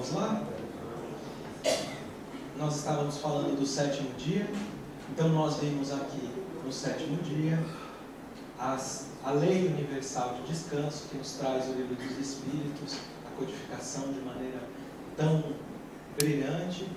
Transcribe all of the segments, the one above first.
Vamos lá? Nós estávamos falando do sétimo dia, então nós vimos aqui no sétimo dia a lei universal de descanso, que nos traz o livro dos Espíritos, a codificação de maneira tão brilhante,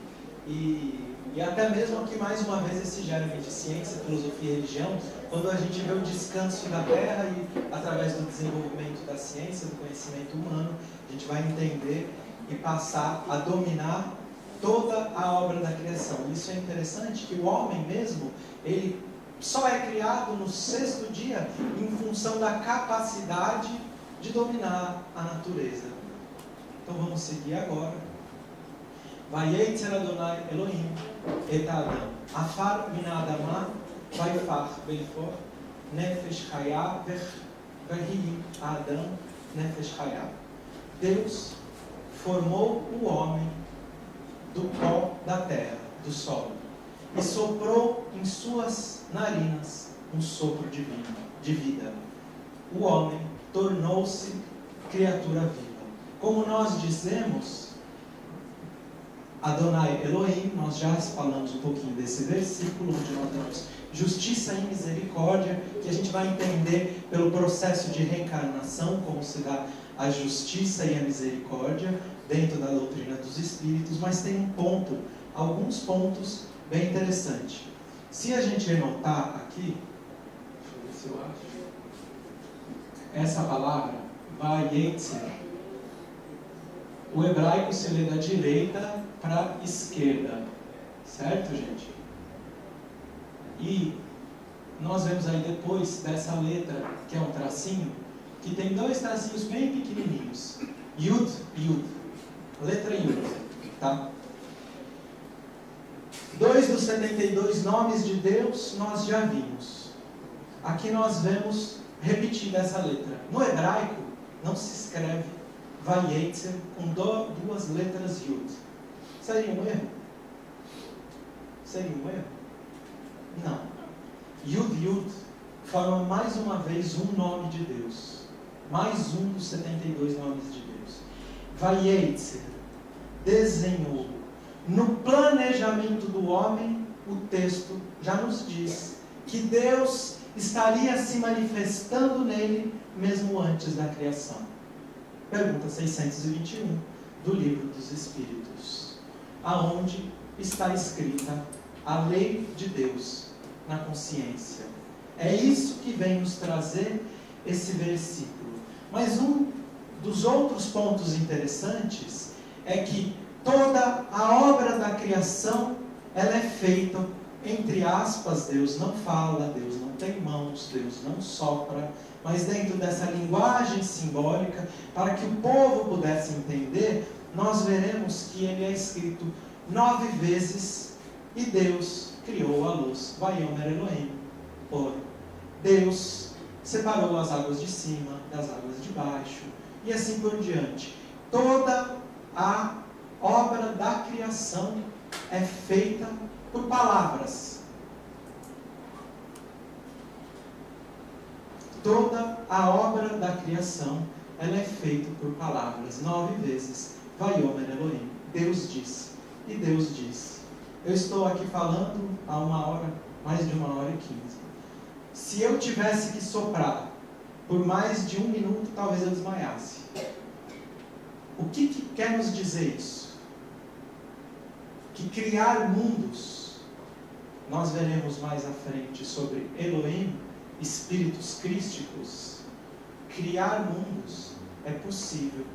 e até mesmo aqui mais uma vez esse germe de ciência, filosofia e religião, quando a gente vê o descanso da Terra e através do desenvolvimento da ciência, do conhecimento humano, a gente vai entender e passar a dominar toda a obra da criação. Isso é interessante, que o homem mesmo, ele só é criado no sexto dia em função da capacidade de dominar a natureza. Então vamos seguir agora. Vayetzer Adonai Elohim et Adam afar min ha'adama vayfach veifor nefesh chaya vehi Adam nefesh chaya. Deus formou o homem do pó da terra, do solo, e soprou em suas narinas um sopro divino, de vida. O homem tornou-se criatura viva. Como nós dizemos, Adonai Elohim, nós já falamos um pouquinho desse versículo, onde nós temos justiça e misericórdia, que a gente vai entender pelo processo de reencarnação, como se dá a justiça e a misericórdia dentro da doutrina dos Espíritos, mas tem um ponto, alguns pontos bem interessantes. Se a gente anotar aqui, deixa eu ver se eu acho, essa palavra, Vayetzer, o hebraico se lê da direita para a esquerda, certo, gente? E nós vemos aí depois dessa letra, que é um tracinho, que tem dois tracinhos bem pequenininhos, Yud, Yud, letra Yud, tá? 2 dos 72 nomes de Deus nós já vimos. Aqui nós vemos repetida essa letra. No hebraico não se escreve Vayetzer com duas letras Yud. Seria um erro? Seria um erro? Não. Yud Yud forma mais uma vez um nome de Deus. Mais um dos 72 nomes de Deus. Vayetzer desenhou. No planejamento do homem, o texto já nos diz que Deus estaria se manifestando nele mesmo antes da criação. Pergunta 621 do Livro dos Espíritos, aonde está escrita a lei de Deus na consciência. É isso que vem nos trazer esse versículo. Mas um dos outros pontos interessantes é que toda a obra da criação, ela é feita, entre aspas, Deus não fala, Deus não tem mãos, Deus não sopra, mas dentro dessa linguagem simbólica, para que o povo pudesse entender, nós veremos que ele é escrito 9 vezes, e Deus criou a luz, Vayomer Elohim, por Deus separou as águas de cima das águas de baixo, e assim por diante. Toda a obra da criação é feita por palavras. Toda a obra da criação, ela é feita por palavras. 9 vezes. Vayomer Elohim. Deus disse. E Deus disse. Eu estou aqui falando há 1 hora, mais de 1 hora e 15. Se eu tivesse que soprar por mais de 1 minuto, talvez eu desmaiasse. O que quer nos dizer isso? Que criar mundos, nós veremos mais à frente sobre Elohim, espíritos crísticos. Criar mundos é possível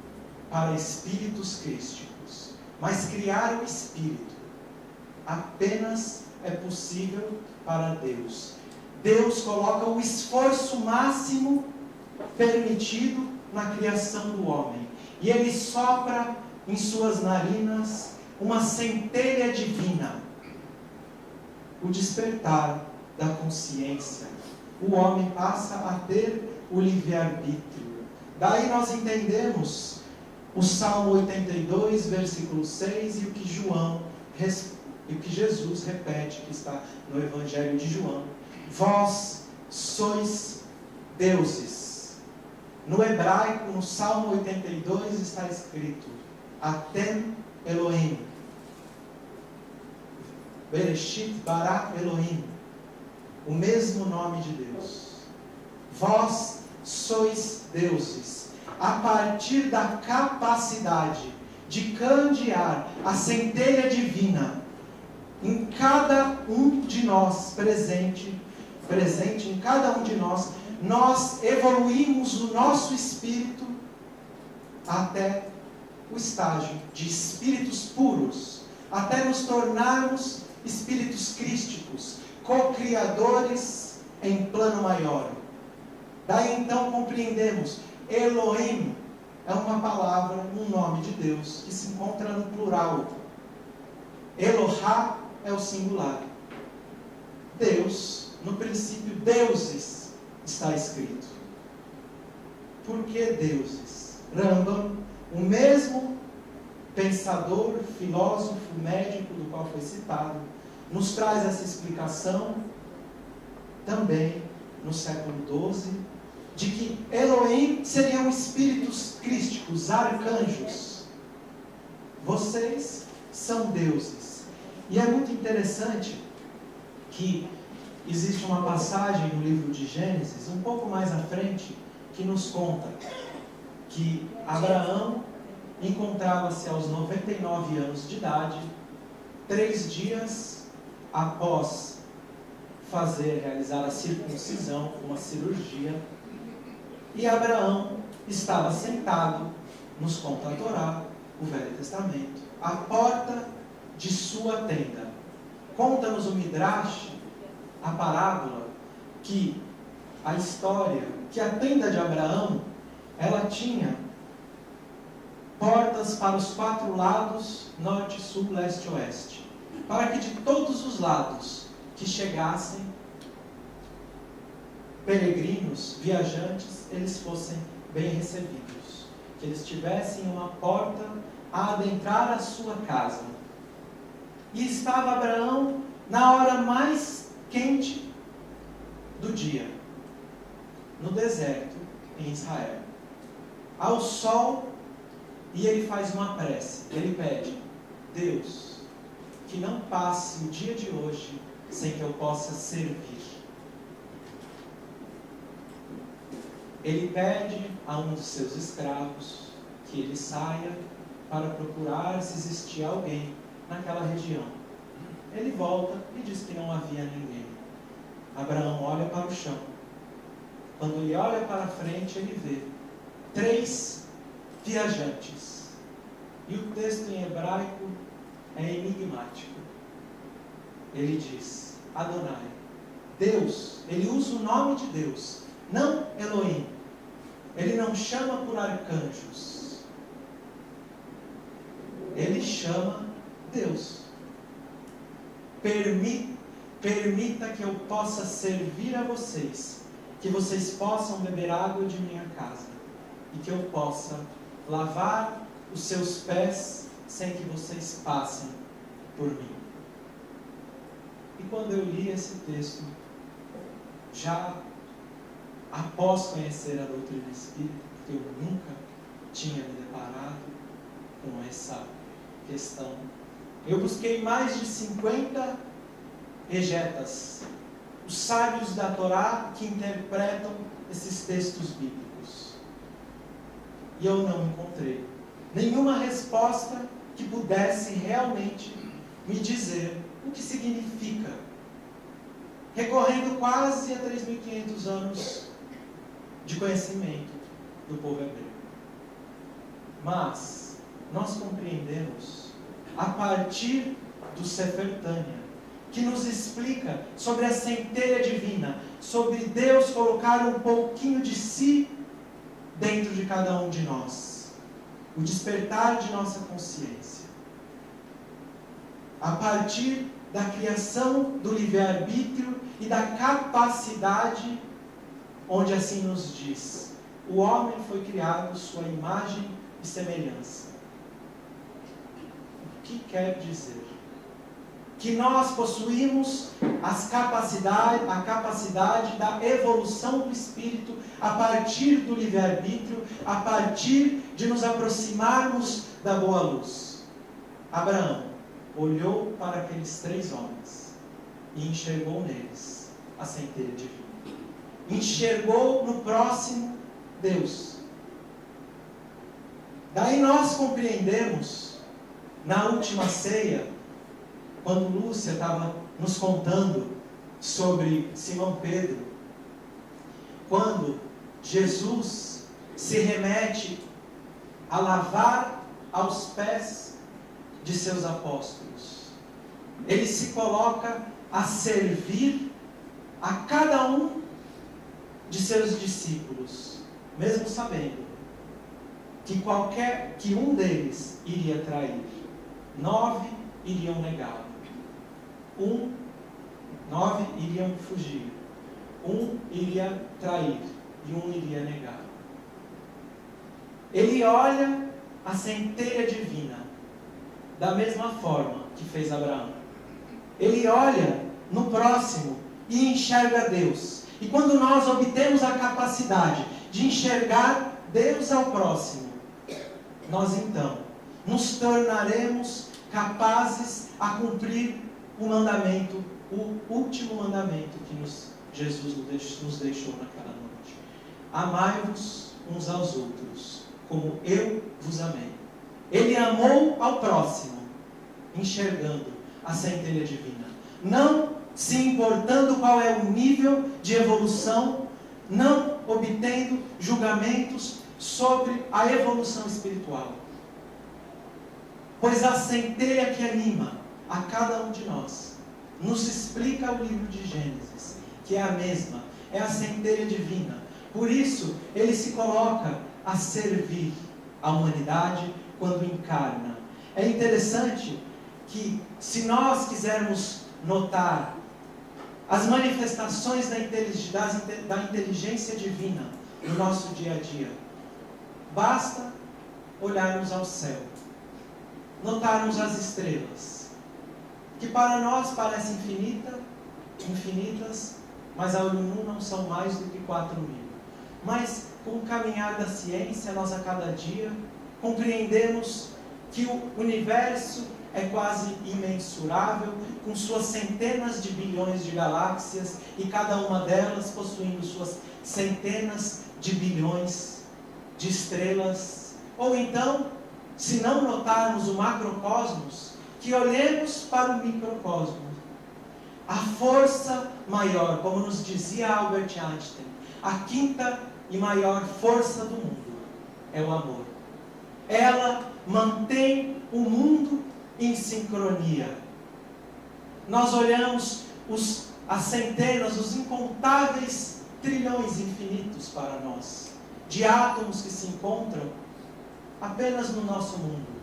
para espíritos crísticos, mas criar o espírito apenas é possível para Deus. Deus coloca o esforço máximo permitido na criação do homem, e Ele sopra em suas narinas uma centelha divina, o despertar da consciência. O homem passa a ter o livre-arbítrio. Daí nós entendemos o Salmo 82, versículo 6, e o que Jesus repete, que está no Evangelho de João. Vós sois deuses. No hebraico, no Salmo 82, está escrito: Atem Elohim. Bereshit bara Elohim. O mesmo nome de Deus. Vós sois deuses, a partir da capacidade de candear a centelha divina em cada um de nós, presente em cada um de nós, nós evoluímos o nosso espírito até o estágio de espíritos puros, até nos tornarmos espíritos crísticos, co-criadores em plano maior. Daí então compreendemos, Elohim é uma palavra, um nome de Deus, que se encontra no plural. Elohá é o singular. Deus, no princípio, deuses, está escrito. Por que deuses? Rambam, o mesmo pensador, filósofo, médico do qual foi citado, nos traz essa explicação também no século XII, de que Elohim seriam espíritos crísticos, arcanjos. Vocês são deuses. E é muito interessante que existe uma passagem no livro de Gênesis, um pouco mais à frente, que nos conta que Abraão encontrava-se aos 99 anos de idade, 3 dias após realizar a circuncisão, uma cirurgia, e Abraão estava sentado, nos conta a Torá, o Velho Testamento, à porta de sua tenda. Conta-nos o Midrash, a parábola, que a história, que a tenda de Abraão, ela tinha portas para os 4 lados, norte, sul, leste e oeste, para que de todos os lados que chegassem peregrinos, viajantes, eles fossem bem recebidos, que eles tivessem uma porta a adentrar a sua casa. E estava Abraão na hora mais quente do dia, no deserto, em Israel, ao sol, e ele faz uma prece. Ele pede: Deus, que não passe o dia de hoje sem que eu possa servir. Ele pede a um dos seus escravos que ele saia para procurar se existia alguém naquela região. Ele volta e diz que não havia ninguém. Abraão olha para o chão. Quando ele olha para frente, ele vê 3 viajantes. E o texto em hebraico é enigmático. Ele diz: Adonai, Deus. Ele usa o nome de Deus, não Elohim. Ele não chama por arcanjos. Ele chama Deus. Permita que eu possa servir a vocês, que vocês possam beber água de minha casa, e que eu possa lavar os seus pés sem que vocês passem por mim. E quando eu li esse texto, já após conhecer a doutrina espírita, porque eu nunca tinha me deparado com essa questão, eu busquei mais de 50 exegetas, os sábios da Torá que interpretam esses textos bíblicos. E eu não encontrei nenhuma resposta que pudesse realmente me dizer o que significa, recorrendo quase a 3.500 anos de conhecimento do povo hebreu. Mas nós compreendemos a partir do Sefer Tânia, que nos explica sobre a centelha divina, sobre Deus colocar um pouquinho de si dentro de cada um de nós, o despertar de nossa consciência. A partir da criação do livre-arbítrio e da capacidade, onde assim nos diz: o homem foi criado sua imagem e semelhança. O que quer dizer? Que nós possuímos a capacidade da evolução do espírito a partir do livre-arbítrio, a partir de nos aproximarmos da boa luz. Abraão olhou para aqueles 3 homens e enxergou neles a centelha divina. Enxergou no próximo Deus. Daí nós compreendemos, na última ceia, quando Lúcia estava nos contando sobre Simão Pedro, quando Jesus se remete a lavar aos pés de seus apóstolos. Ele se coloca a servir a cada um de seus discípulos, mesmo sabendo que um deles iria trair. 9 iriam negá-lo. 9 iriam fugir. 1 iria trair e 1 iria negar. Ele olha a centelha divina da mesma forma que fez Abraão. Ele olha no próximo e enxerga Deus. E quando nós obtemos a capacidade de enxergar Deus ao próximo, nós então nos tornaremos capazes a cumprir o mandamento, o último mandamento que Jesus nos deixou naquela noite. Amai-vos uns aos outros, como eu vos amei. Ele amou ao próximo, enxergando a centelha divina, não se importando qual é o nível de evolução, não obtendo julgamentos sobre a evolução espiritual. Pois a centelha que anima a cada um de nós nos explica o livro de Gênesis, que é a mesma, é a centelha divina. Por isso, ele se coloca a servir a humanidade quando encarna. É interessante que, se nós quisermos notar as manifestações da inteligência divina no nosso dia a dia, basta olharmos ao céu, notarmos as estrelas, que para nós parecem infinitas, mas a olho nu não são mais do que 4.000. Mas com o caminhar da ciência, nós a cada dia compreendemos que o universo é quase imensurável, com suas centenas de bilhões de galáxias, e cada uma delas possuindo suas centenas de bilhões de estrelas. Ou então, se não notarmos o macrocosmos, que olhemos para o microcosmos. A força maior, como nos dizia Albert Einstein, a 5ª e maior força do mundo é o amor. Ela mantém o mundo em sincronia. Nós olhamos as centenas, os incontáveis trilhões infinitos para nós, de átomos que se encontram apenas no nosso mundo.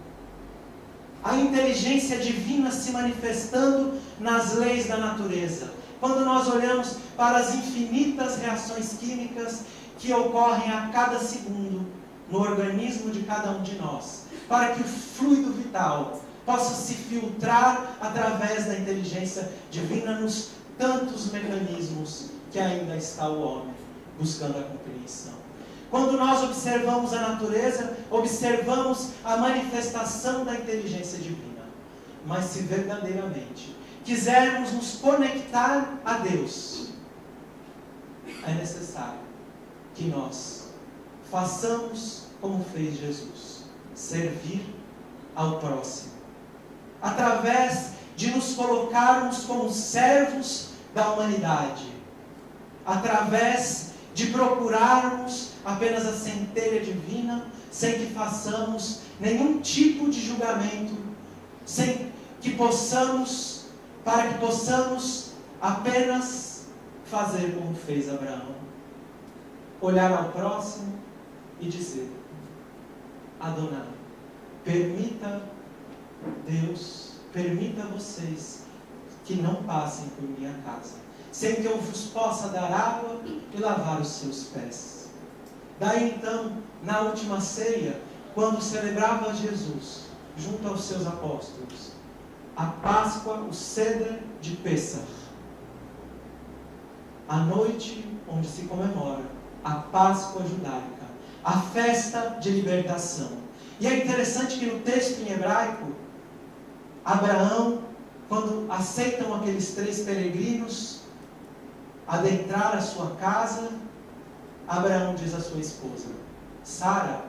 A inteligência divina se manifestando nas leis da natureza. Quando nós olhamos para as infinitas reações químicas que ocorrem a cada segundo no organismo de cada um de nós, para que o fluido vital possa se filtrar através da inteligência divina nos tantos mecanismos que ainda está o homem buscando a compreensão. Quando nós observamos a natureza, observamos a manifestação da inteligência divina. Mas se verdadeiramente quisermos nos conectar a Deus, é necessário que nós façamos como fez Jesus, servir ao próximo, através de nos colocarmos como servos da humanidade, através de procurarmos apenas a centelha divina, sem que façamos nenhum tipo de julgamento, para que possamos apenas fazer como fez Abraão, olhar ao próximo e dizer: Adonai, permita Deus, permita vocês que não passem por minha casa, sem que eu vos possa dar água e lavar os seus pés. Daí então, na última ceia, quando celebrava Jesus, junto aos seus apóstolos, a Páscoa, o Seder de Pêssar, a noite onde se comemora a Páscoa judaica, a festa de libertação. E é interessante que no texto em hebraico, Abraão, quando aceitam aqueles 3 peregrinos adentrar a sua casa, Abraão diz à sua esposa: Sara,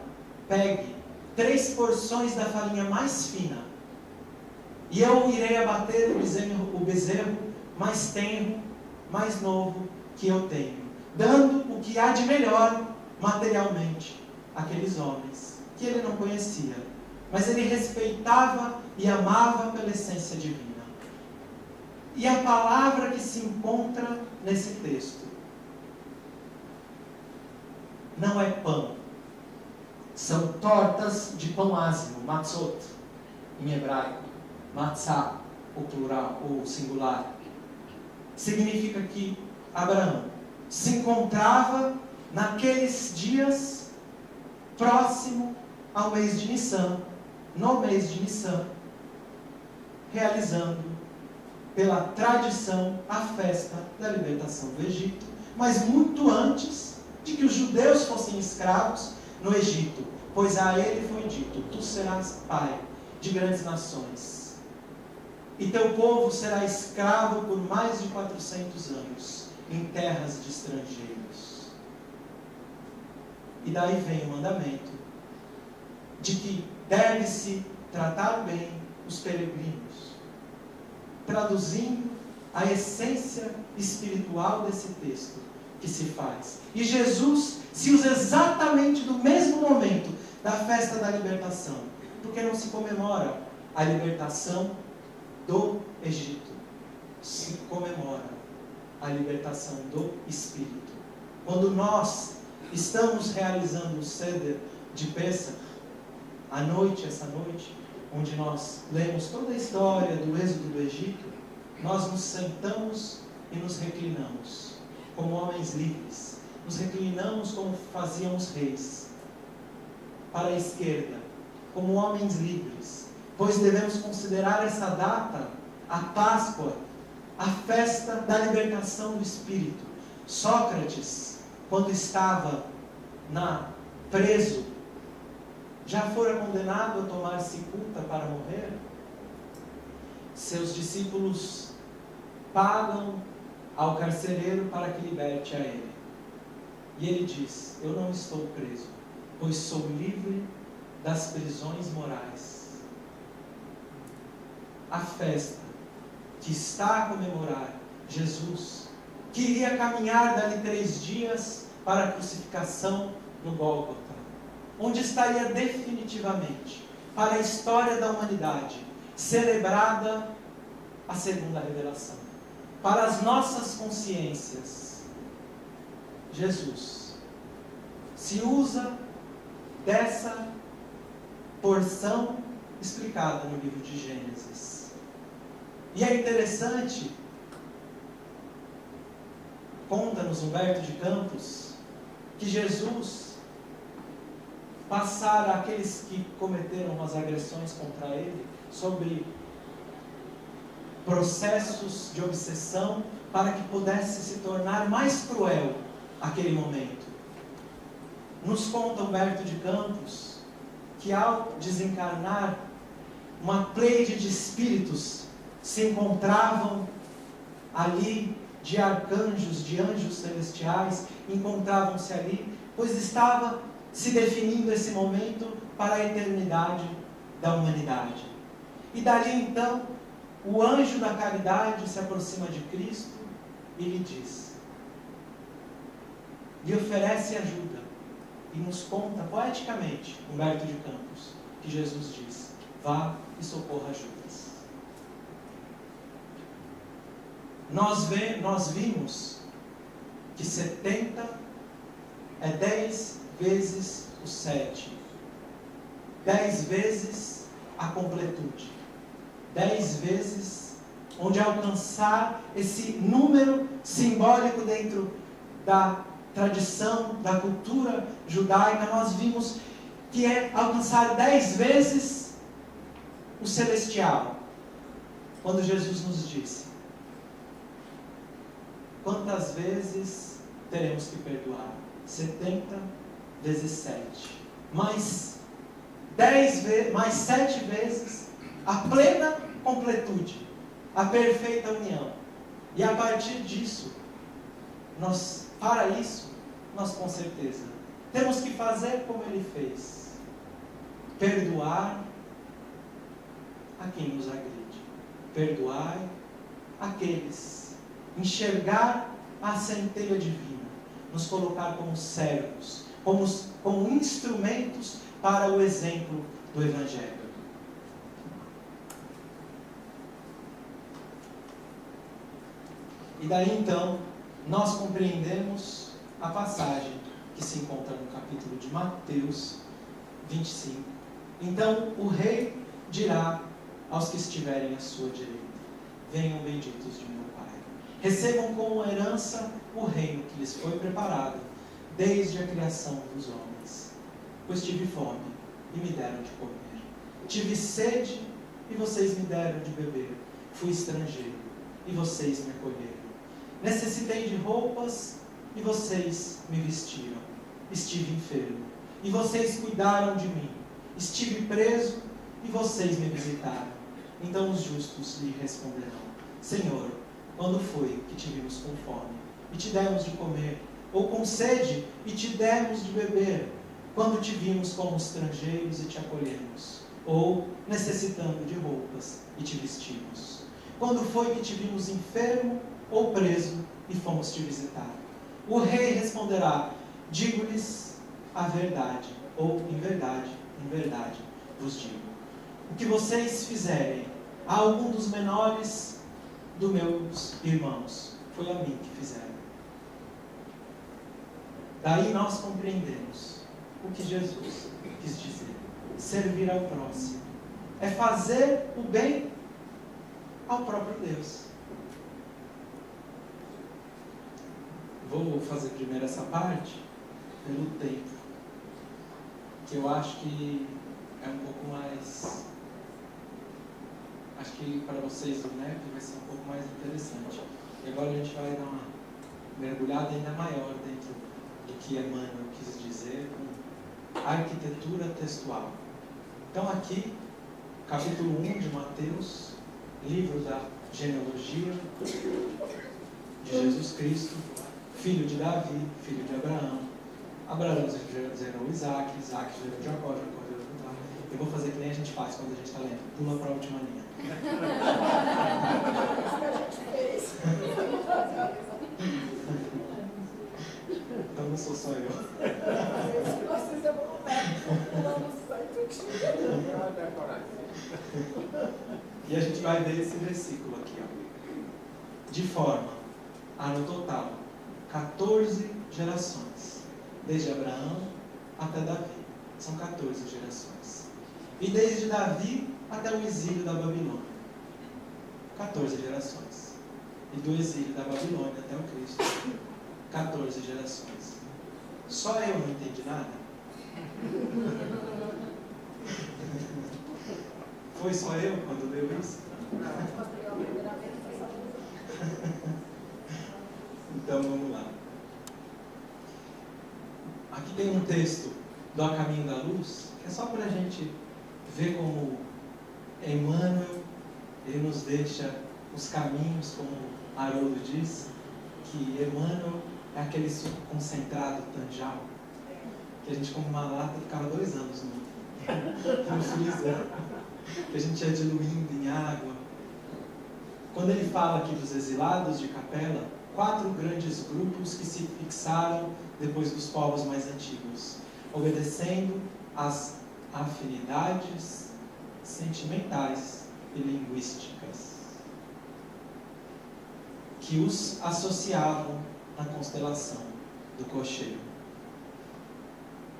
pegue 3 porções da farinha mais fina, e eu irei abater o bezerro mais tenro, mais novo que eu tenho, dando o que há de melhor materialmente àqueles homens, que ele não conhecia, mas ele respeitava e amava pela essência divina. E a palavra que se encontra nesse texto não é pão, são tortas de pão ázimo, matzot, em hebraico, matzah, o plural, ou singular. Significa que Abraão se encontrava naqueles dias próximo ao mês de Nissan, no mês de Nissan, realizando pela tradição a festa da libertação do Egito, mas muito antes de que os judeus fossem escravos no Egito, pois a ele foi dito: tu serás pai de grandes nações, e teu povo será escravo por mais de 400 anos, em terras de estrangeiros. E daí vem o mandamento de que deve-se tratar bem os peregrinos, traduzindo a essência espiritual desse texto que se faz. E Jesus se usa exatamente do mesmo momento da festa da libertação, porque não se comemora a libertação do Egito, se comemora a libertação do Espírito. Quando nós estamos realizando o Seder de Pêssach, à noite, essa noite, onde nós lemos toda a história do êxodo do Egito, nós nos sentamos e nos reclinamos como homens livres, nos reclinamos como faziam os reis, para a esquerda, como homens livres, pois devemos considerar essa data, a Páscoa, a festa da libertação do Espírito. Sócrates, quando estava preso, já fora condenado a tomar cicuta para morrer. Seus discípulos pagam ao carcereiro para que liberte a ele. E ele diz: eu não estou preso, pois sou livre das prisões morais. A festa que está a comemorar Jesus, que iria caminhar dali 3 dias para a crucificação no Gólgota, onde estaria definitivamente, para a história da humanidade, celebrada a segunda revelação. Para as nossas consciências, Jesus se usa dessa porção explicada no livro de Gênesis. E é interessante, conta-nos Humberto de Campos, que Jesus passara àqueles que cometeram as agressões contra ele sobre processos de obsessão para que pudesse se tornar mais cruel aquele momento. Nos conta Humberto de Campos que ao desencarnar, uma pleiade de espíritos se encontravam ali, de arcanjos, de anjos celestiais, encontravam-se ali, pois estava se definindo esse momento para a eternidade da humanidade. E dali então, o anjo da caridade se aproxima de Cristo e lhe diz, lhe oferece ajuda, e nos conta poeticamente, Humberto de Campos, que Jesus diz: vá e socorra Judas. Nós vimos que 70 é 10 vezes o 7, 10 vezes a completude, 10 vezes onde alcançar esse número simbólico dentro da tradição, da cultura judaica. Nós vimos que é alcançar 10 vezes o celestial, quando Jesus nos disse: quantas vezes teremos que perdoar? 70 vezes 7. Mas mais 7 vezes, a plena completude, a perfeita união. E a partir disso, para isso, nós com certeza temos que fazer como ele fez: perdoar a quem nos agride, perdoar aqueles, enxergar a centelha divina, nos colocar como servos, como instrumentos para o exemplo do Evangelho. E daí então, nós compreendemos a passagem que se encontra no capítulo de Mateus 25. Então o rei dirá aos que estiverem à sua direita: venham benditos de meu Pai, recebam como herança o reino que lhes foi preparado desde a criação dos homens. Pois tive fome e me deram de comer, tive sede e vocês me deram de beber, fui estrangeiro e vocês me acolheram, necessitei de roupas e vocês me vestiram, estive enfermo e vocês cuidaram de mim, estive preso e vocês me visitaram. Então os justos lhe responderão: Senhor, quando foi que te vimos com fome e te demos de comer, ou com sede e te demos de beber? Quando te vimos como estrangeiros e te acolhemos, ou necessitando de roupas e te vestimos? Quando foi que te vimos enfermo ou preso e fomos te visitar? O rei responderá: digo-lhes a verdade, ou em verdade vos digo: o que vocês fizerem a algum dos menores dos meus irmãos, foi a mim que fizeram. Daí nós compreendemos o que Jesus quis dizer: servir ao próximo é fazer o bem ao próprio Deus. Vou fazer primeiro essa parte pelo tempo, que eu acho que é um pouco mais... Acho que para vocês o NEP vai ser um pouco mais interessante. E agora a gente vai dar uma mergulhada ainda maior dentro do que Emmanuel quis dizer com arquitetura textual. Então aqui, capítulo 1 de Mateus, livro da genealogia de Jesus Cristo, filho de Davi, filho de Abraão. Abraão gerou Isaac, Isaac gerou Jacó, Jacó gerou Judá. Eu vou fazer que nem a gente faz quando a gente está lendo. Pula para a última linha. Então não sou só eu. E a gente vai ver esse versículo aqui, ó. De forma a, no total, 14 gerações. Desde Abraão até Davi. São 14 gerações. E desde Davi até o exílio da Babilônia. 14 gerações. E do exílio da Babilônia até o Cristo. 14 gerações. Só eu não entendi nada? Foi só eu quando leu isso? Então vamos lá. Aqui tem um texto do A Caminho da Luz, que é só para a gente ver como Emmanuel, ele nos deixa os caminhos, como Haroldo diz, que Emmanuel é aquele suco concentrado tanjal, que a gente, como uma lata, ficava 2 anos no freezer, que a gente ia diluindo em água. Quando ele fala aqui dos exilados de Capela, 4 grandes grupos que se fixaram depois dos povos mais antigos, obedecendo às afinidades sentimentais e linguísticas que os associavam na constelação do cocheiro.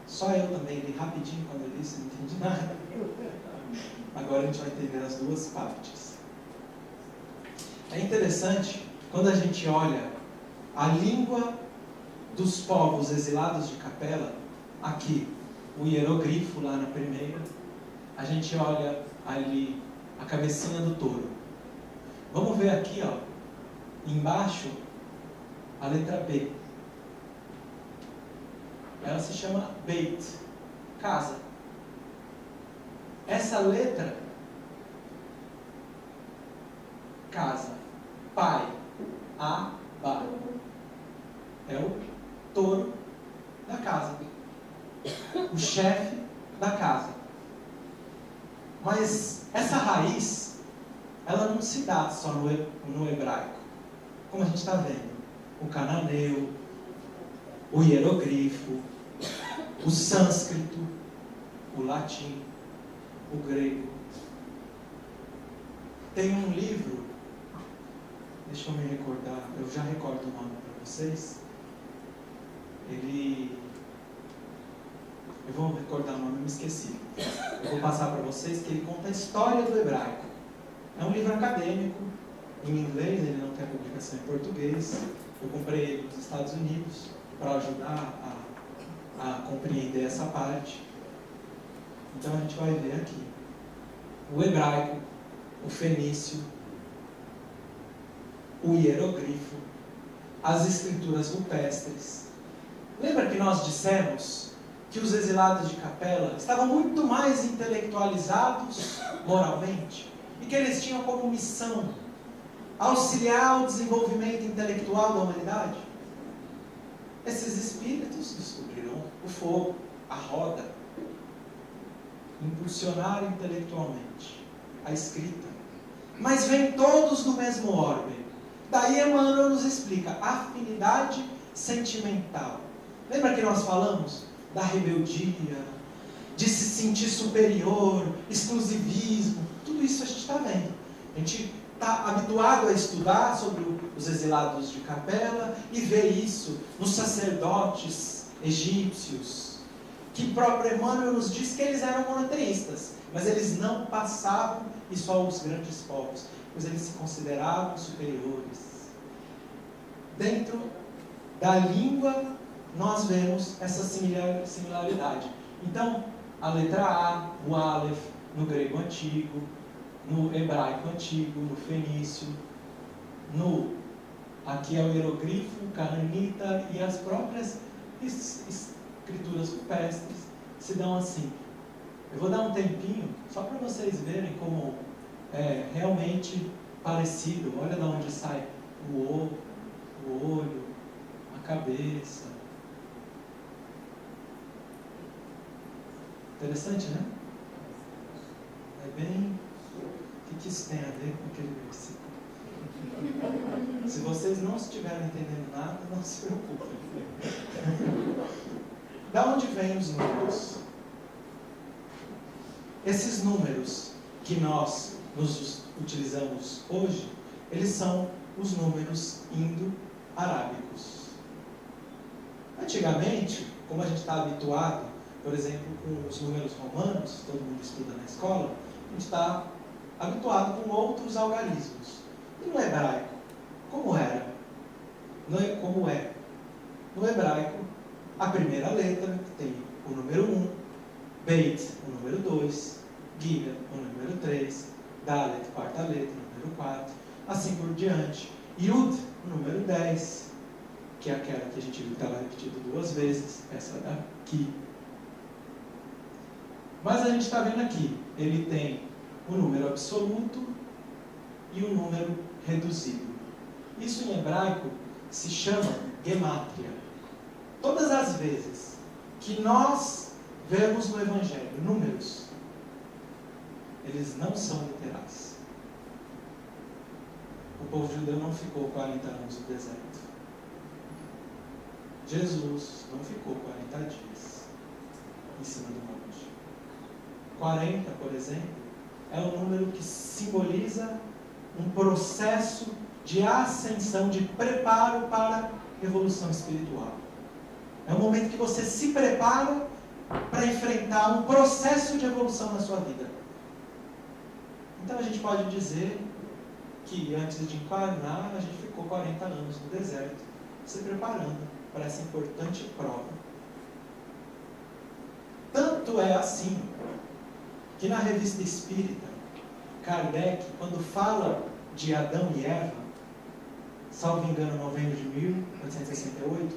Só eu também li rapidinho quando eu disse, não entendi nada. Agora a gente vai entender as duas partes. É interessante, quando a gente olha a língua dos povos exilados de Capela, aqui, o hierogrifo lá na primeira, a gente olha ali a cabecinha do touro. Vamos ver aqui, ó, embaixo, a letra B. Ela se chama Beit, casa. essa letra, casa, pai, Abba, é o touro da casa, o chefe da casa. Mas essa raiz, ela não se dá só no hebraico, como a gente está vendo. O cananeu, o hieroglifo, o sânscrito, o latim, o grego. Tem um livro, deixa eu me recordar, eu já recordo o nome para vocês. Eu vou recordar o nome, eu me esqueci. Eu vou passar para vocês que ele conta a história do hebraico. É um livro acadêmico, em inglês, ele não tem a publicação em português. Eu comprei ele nos Estados Unidos para ajudar a compreender essa parte. Então a gente vai ver aqui. O hebraico, o fenício, o hieroglifo, as escrituras rupestres. Lembra que nós dissemos que os exilados de Capela estavam muito mais intelectualizados moralmente e que eles tinham como missão auxiliar o desenvolvimento intelectual da humanidade? Esses espíritos descobriram o fogo, a roda, impulsionaram intelectualmente a escrita, mas vêm todos do mesmo orbe. Daí Emmanuel nos explica afinidade sentimental. Lembra que nós falamos da rebeldia, de se sentir superior, exclusivismo? Tudo isso a gente está vendo. A gente está habituado a estudar sobre os exilados de Capela e ver isso nos sacerdotes egípcios, que próprio Emmanuel nos diz que eles eram monoteístas, mas eles não passavam isso aos grandes povos, pois eles se consideravam superiores. Dentro da língua nós vemos essa similaridade. Então, a letra A, o Aleph, no grego antigo, no hebraico antigo, no fenício, aqui é o hieroglifo, o cananita e as próprias escrituras rupestres se dão assim. Eu vou dar um tempinho só para vocês verem como é realmente parecido. Olha de onde sai o olho, a cabeça. Interessante, né? É bem... O que isso tem a ver com aquele versículo? Se vocês não estiverem entendendo nada, não se preocupem. Da onde vêm os números? Esses números que nós nos utilizamos hoje, eles são os números indo-arábicos. Antigamente, como a gente está habituado, por exemplo, com os números romanos, todo mundo estuda na escola, a gente está habituado com outros algarismos. E no hebraico, como era? Como é? No hebraico, a primeira letra tem o número 1, Beit, o número 2, Gimel, o número 3, Dalet, quarta letra, o número 4, assim por diante. Yud, o número 10, que é aquela que a gente viu que estava repetida 2 vezes, essa daqui. Mas a gente está vendo aqui, ele tem o número absoluto e o número reduzido. Isso em hebraico se chama gemátria. Todas as vezes que nós vemos no Evangelho números, eles não são literais. O povo judeu não ficou 40 anos no deserto. Jesus não ficou 40 dias em cima do monte. 40, por exemplo, é um número que simboliza um processo de ascensão, de preparo para a evolução espiritual. É um momento que você se prepara para enfrentar um processo de evolução na sua vida. Então a gente pode dizer que antes de encarnar, a gente ficou 40 anos no deserto, se preparando para essa importante prova. Tanto é assim que na Revista Espírita, Kardec, quando fala de Adão e Eva, salvo engano, novembro de 1868,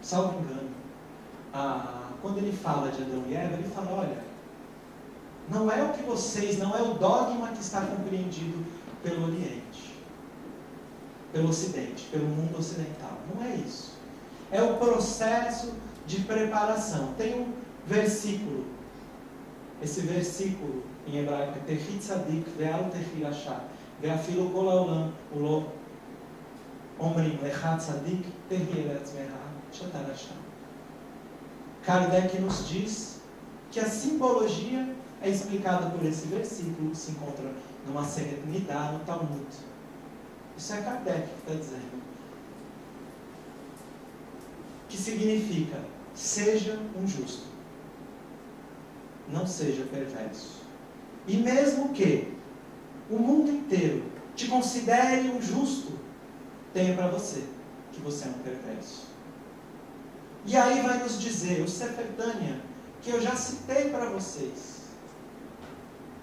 salvo engano, quando ele fala de Adão e Eva, ele fala, olha, Não é o que vocês, não é o dogma que está compreendido pelo Oriente, pelo Ocidente, pelo mundo ocidental. Não é isso. É o processo de preparação. Tem um versículo. Esse versículo em hebraico é Tehit Tzadik Ve'al Tehil Asha Ve'afilu Kol Ha'olam Ulo Omrim Lecha Tzadik Tehil Etzmeha Shatar Asha. Kardec nos diz que a simbologia é explicada por esse versículo que se encontra numa Serenidade, no Talmud. Isso é Kardec que está dizendo. Que significa, seja um justo. Não seja perverso. E mesmo que o mundo inteiro te considere um justo, tenha para você que você é um perverso. E aí vai nos dizer, o Sefer Tanya, que eu já citei para vocês.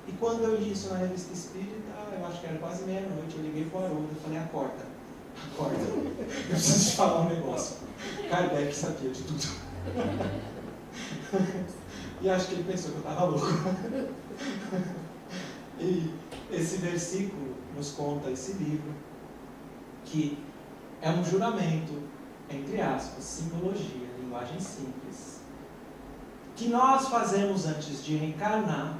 E quando eu li isso na Revista Espírita, eu acho que era quase meia-noite, eu liguei para o Haroldo e falei, acorda, eu preciso te falar um negócio. Kardec sabia de tudo. E acho que ele pensou que eu estava louco. E esse versículo nos conta, esse livro, que é um juramento, entre aspas, simbologia, linguagem simples, que nós fazemos antes de encarnar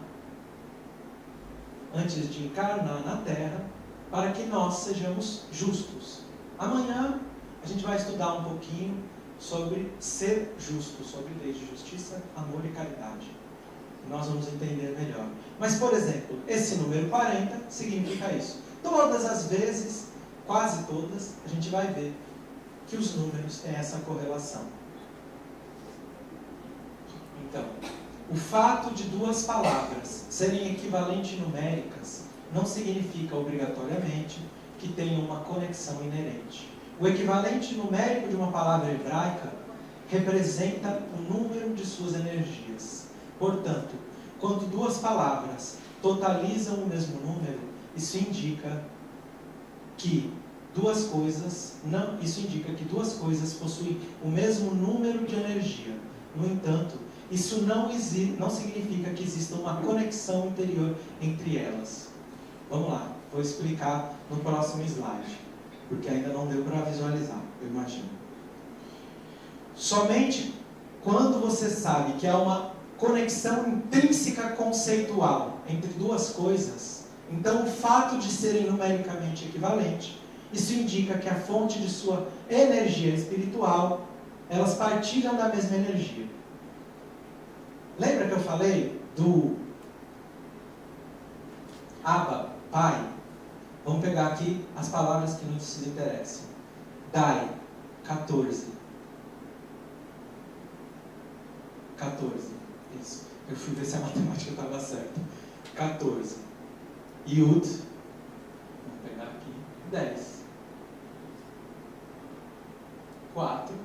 na Terra, para que nós sejamos justos. Amanhã a gente vai estudar um pouquinho sobre ser justo, sobre leis de justiça, amor e caridade. Nós vamos entender melhor. Mas, por exemplo, esse número 40 significa isso. Todas as vezes, quase todas, a gente vai ver que os números têm essa correlação. Então, o fato de duas palavras serem equivalentes numéricas não significa obrigatoriamente que tenham uma conexão inerente. O equivalente numérico de uma palavra hebraica representa o número de suas energias. Portanto, quando duas palavras totalizam o mesmo número, isso indica que duas coisas possuem o mesmo número de energia. No entanto, isso não significa que exista uma conexão interior entre elas. Vamos lá, vou explicar no próximo slide, porque ainda não deu para visualizar, eu imagino. Somente quando você sabe que há uma conexão intrínseca conceitual entre duas coisas, então o fato de serem numericamente equivalentes, isso indica que a fonte de sua energia espiritual, elas partilham da mesma energia. Lembra que eu falei do Abba, Pai? Vamos pegar aqui as palavras que nos interessam. Dai, 14. 14. Isso. Eu fui ver se a matemática estava certa. 14. Yud. Vamos pegar aqui. 10. 4.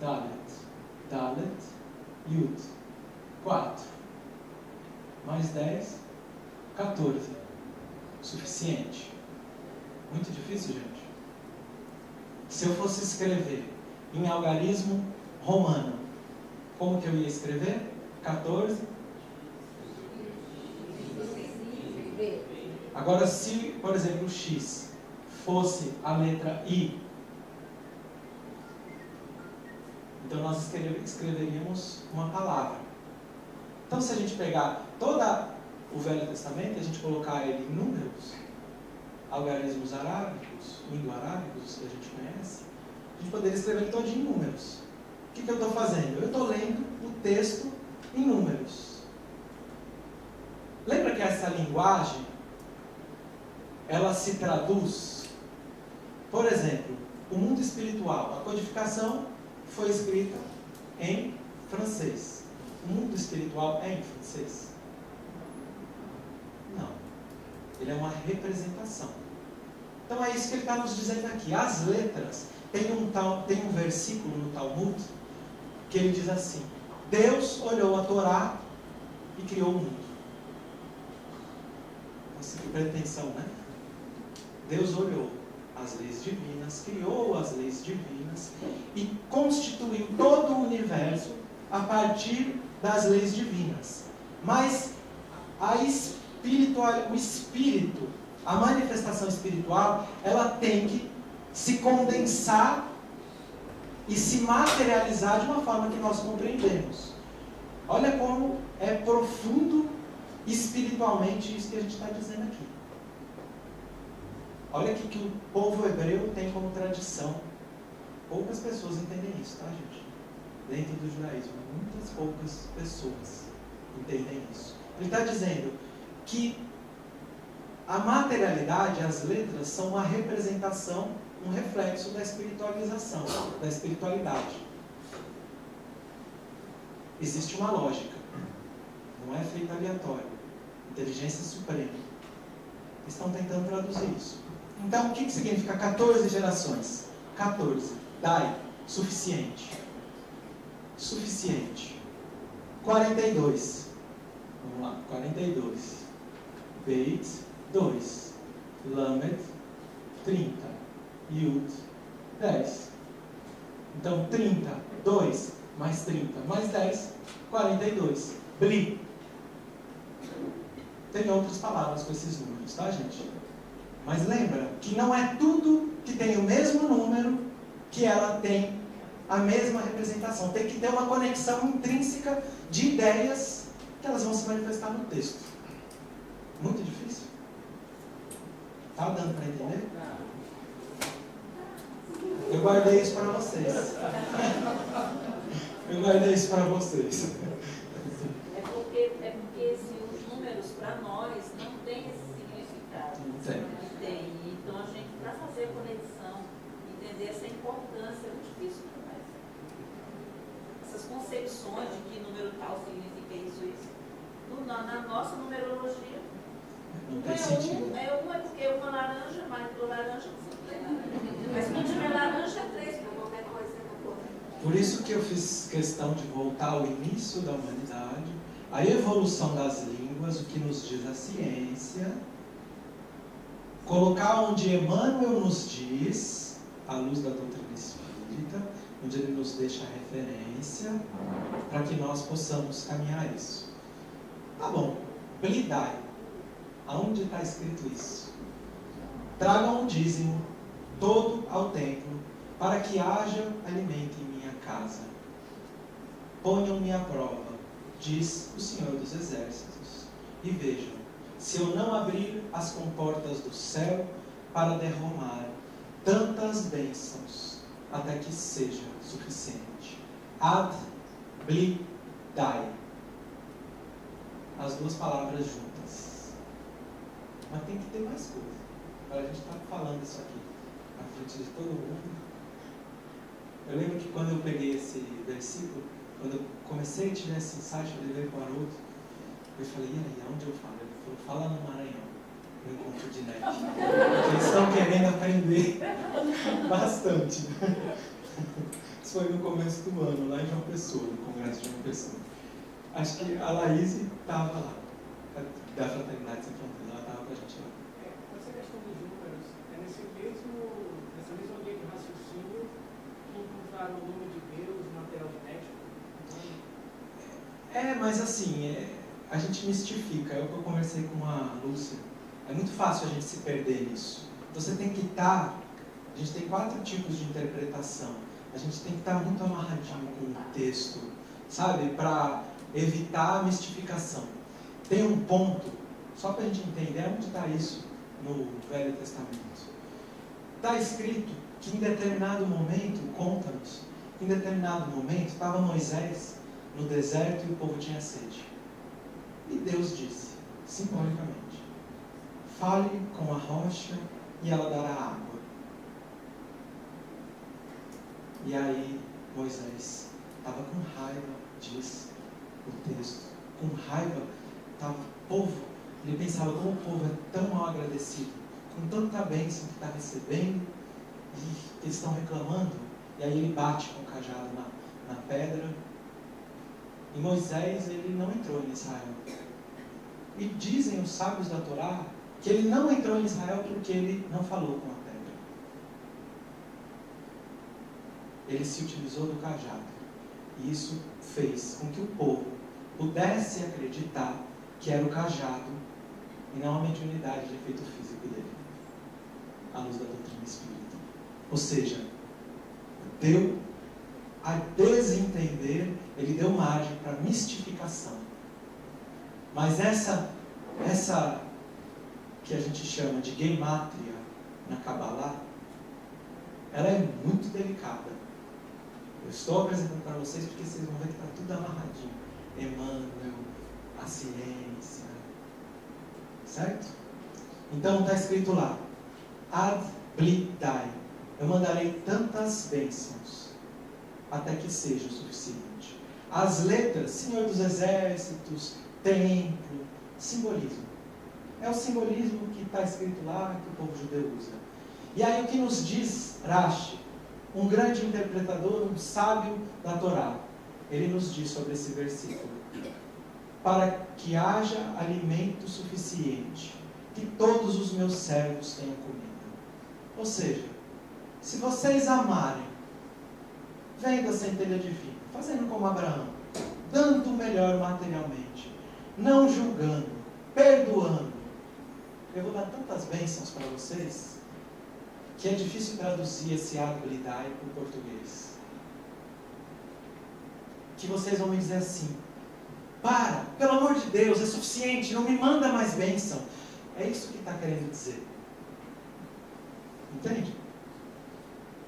Dalet. Yud. 4. Mais 10. 14. Suficiente. Muito difícil, gente. Se eu fosse escrever em algarismo romano, como que eu ia escrever? 14. Agora, se, por exemplo, o X fosse a letra I, então nós escreveríamos uma palavra. Então, se a gente pegar todo o Velho Testamento e a gente colocar ele em números, algarismos arábicos, indo-arábicos, que a gente conhece, a gente poderia escrever ele todo em números. O que eu estou fazendo? Eu estou lendo o texto em números. Lembra que essa linguagem, ela se traduz, por exemplo, o mundo espiritual, a codificação foi escrita em francês. O mundo espiritual é em francês? Não. Ele é uma representação. Então é isso que ele está nos dizendo aqui. As letras, tem um versículo no Talmud que ele diz assim: Deus olhou a Torá e criou o mundo. Nossa, que pretensão, né? Deus olhou as leis divinas, criou as leis divinas e constituiu todo o universo a partir das leis divinas. Mas o espírito, a manifestação espiritual, ela tem que se condensar e se materializar de uma forma que nós compreendemos. Olha como é profundo espiritualmente isso que a gente está dizendo aqui. Olha aqui que o povo hebreu tem como tradição. Poucas pessoas entendem isso, tá, gente? Dentro do judaísmo, muitas poucas pessoas entendem isso. Ele está dizendo que a materialidade, as letras, são uma representação, um reflexo da espiritualização, da espiritualidade. Existe uma lógica, não é feito aleatório. Inteligência suprema. Eles estão tentando traduzir isso. Então, o que significa 14 gerações? 14. Dai, suficiente. Suficiente. 42. Vamos lá, 42. Beit, 2. Lamed, 30. Yud, 10. Então, 30, 2, mais 30, mais 10, 42. Bli. Tem outras palavras com esses números, tá, gente? Mas lembra que não é tudo que tem o mesmo número que ela tem a mesma representação. Tem que ter uma conexão intrínseca de ideias que elas vão se manifestar no texto. Muito difícil? Tá dando para entender? Eu guardei isso para vocês. Eu guardei isso para vocês. É porque os números para nós não têm esse significado. Tem. Tem. Então a gente, para fazer a conexão, entender essa importância, é muito difícil também. Essas concepções de que número tal significa isso. Na nossa numerologia, Não tem sentido. é porque uma laranja, mais duas laranjas não tem nada. Mas se não tiver laranja, é 3, para qualquer coisa é uma coisa. Por isso que eu fiz questão de voltar ao início da humanidade, a evolução das línguas, o que nos diz a ciência, colocar onde Emmanuel nos diz, à luz da doutrina espírita, onde ele nos deixa a referência, para que nós possamos caminhar isso. Tá bom, Blidai, aonde está escrito isso? Tragam um dízimo todo ao templo, para que haja alimento em minha casa. Ponham-me à prova, diz o Senhor dos Exércitos, e vejam, se eu não abrir as comportas do céu para derramar tantas bênçãos, até que seja suficiente. Ad bli dai. As duas palavras juntas. Mas tem que ter mais coisa. Agora a gente está falando isso aqui na frente de todo mundo. Eu lembro que quando eu peguei esse versículo, quando eu comecei a tirar esse insight, eu levei para o Haroldo, eu falei, e aí, aonde eu falo? Ele falou, fala no Maranhão, no encontro de net. Porque eles estão querendo aprender bastante. Isso foi no começo do ano, lá em João Pessoa, no congresso de João Pessoa. Acho que a Laís estava lá, da Fraternidade Sem Fronteiras, ela estava com a gente lá. Essa questão dos números, nessa mesma linha de raciocínio que encontraram o nome de Deus no material genético? Mas assim, a gente mistifica. É o que eu conversei com a Lúcia. É muito fácil a gente se perder nisso. Você tem que estar... A gente tem 4 tipos de interpretação. A gente tem que estar muito amarradinho com o texto, sabe? Para evitar a mistificação. Tem um ponto, só para a gente entender onde está isso no Velho Testamento. Está escrito que em determinado momento, conta-nos, em determinado momento estava Moisés no deserto e o povo tinha sede. E Deus disse, simbolicamente, fale com a rocha e ela dará água. E aí Moisés estava com raiva, diz o texto, com raiva, estava o povo, ele pensava como o povo é tão mal agradecido, com tanta bênção que está recebendo, e eles estão reclamando, e aí ele bate com o cajado na pedra, e Moisés, ele não entrou em Israel. E dizem os sábios da Torá, que ele não entrou em Israel porque ele não falou com a pedra. Ele se utilizou do cajado. E isso fez com que o povo pudesse acreditar que era o cajado e não a mediunidade de efeito físico dele, à luz da doutrina espírita. Ou seja, deu a desentender, ele deu margem para mistificação. Mas essa que a gente chama de gematria na Kabbalah, ela é muito delicada. Eu estou apresentando para vocês porque vocês vão ver que está tudo amarradinho. Emmanuel, a ciência, certo? Então está escrito lá, ad blidai, eu mandarei tantas bênçãos até que seja o suficiente. As letras, Senhor dos Exércitos, templo, simbolismo. É o simbolismo que está escrito lá, que o povo judeu usa. E aí o que nos diz Rashi, um grande interpretador, um sábio da Torá, ele nos diz sobre esse versículo: para que haja alimento suficiente, que todos os meus servos tenham comida. Ou seja, se vocês amarem, vendo a centelha divina, fazendo como Abraão, dando o melhor materialmente, não julgando, perdoando, eu vou dar tantas bênçãos para vocês, que é difícil traduzir esse habilidade para o português. Que vocês vão me dizer assim: para, pelo amor de Deus, é suficiente, não me manda mais bênção. É isso que está querendo dizer. Entende?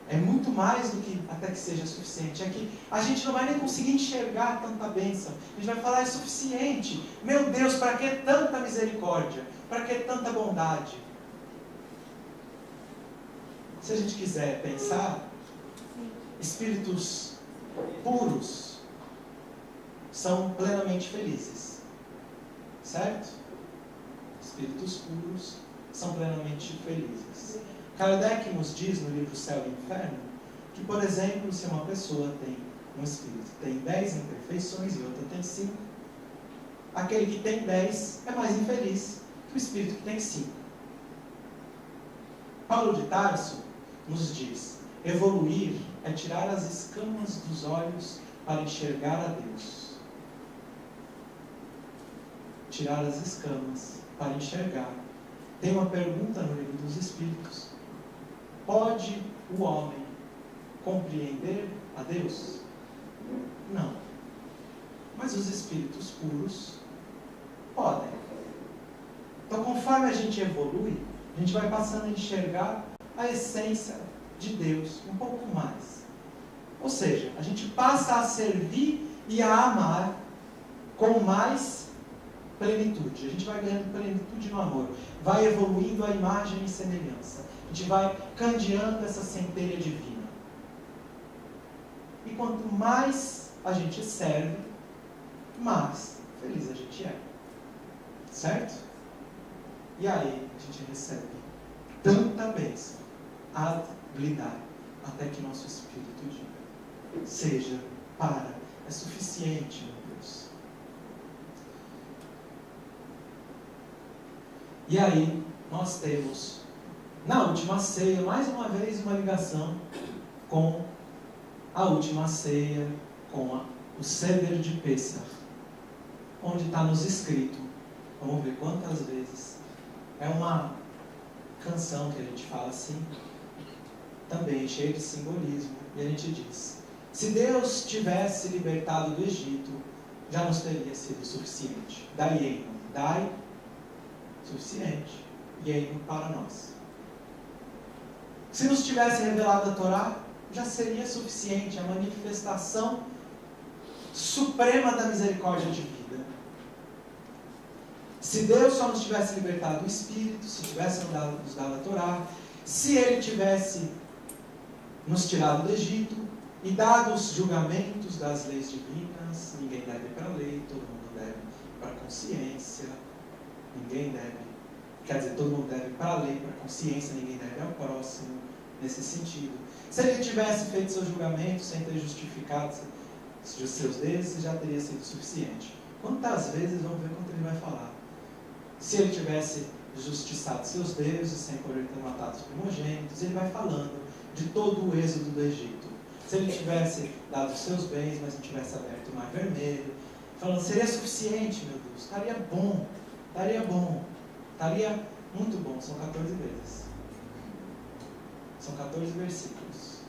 É muito mais do que até que seja suficiente. É que a gente não vai nem conseguir enxergar tanta bênção. A gente vai falar: é suficiente. Meu Deus, para que tanta misericórdia? Para que tanta bondade? Se a gente quiser pensar, espíritos puros são plenamente felizes. Certo? Espíritos puros são plenamente felizes. Kardec nos diz no livro Céu e Inferno que, por exemplo, se uma pessoa tem, um espírito tem 10 imperfeições e outra tem 5, aquele que tem 10 é mais infeliz que o espírito que tem 5. Paulo de Tarso nos diz: evoluir é tirar as escamas dos olhos para enxergar a Deus. Tirar as escamas para enxergar. Tem uma pergunta no livro dos Espíritos: pode o homem compreender a Deus? Não. Mas os espíritos puros podem. Então, conforme a gente evolui, a gente vai passando a enxergar a essência de Deus um pouco mais. Ou seja, a gente passa a servir e a amar com mais plenitude. A gente vai ganhando plenitude no amor. Vai evoluindo a imagem e semelhança. A gente vai candeando essa centelha divina. E quanto mais a gente serve, mais feliz a gente é. Certo? E aí a gente recebe tanta bênção, ad blidai, até que nosso espírito diga: seja, para, é suficiente, meu Deus. E aí nós temos, na última ceia, mais uma vez uma ligação com a última ceia, com o Seder de Pessah, onde está nos escrito, vamos ver quantas vezes, é uma canção que a gente fala assim, também cheia de simbolismo, e a gente diz: se Deus tivesse libertado do Egito, já nos teria sido suficiente. Dai, suficiente, e para nós. Se nos tivesse revelado a Torá, já seria suficiente, a manifestação suprema da misericórdia divina. Se Deus só nos tivesse libertado do Espírito, se tivesse nos dado a Torá, se Ele tivesse nos tirado do Egito e dado os julgamentos das leis divinas, ninguém deve ir para a lei, todo mundo deve ir para a consciência, ninguém deve, quer dizer, todo mundo deve ir para a lei, para a consciência, ninguém deve ir ao próximo, nesse sentido. Se Ele tivesse feito seus julgamentos sem ter justificado os seus deuses, já teria sido suficiente. Quantas vezes, vamos ver quanto Ele vai falar. Se Ele tivesse justiçado seus deuses, sem poder ter matado os primogênitos, Ele vai falando de todo o êxodo do Egito. Se Ele tivesse dado os seus bens, mas não tivesse aberto o Mar Vermelho, falando, seria suficiente, meu Deus, estaria bom, estaria muito bom. São 14 vezes. São 14 versículos.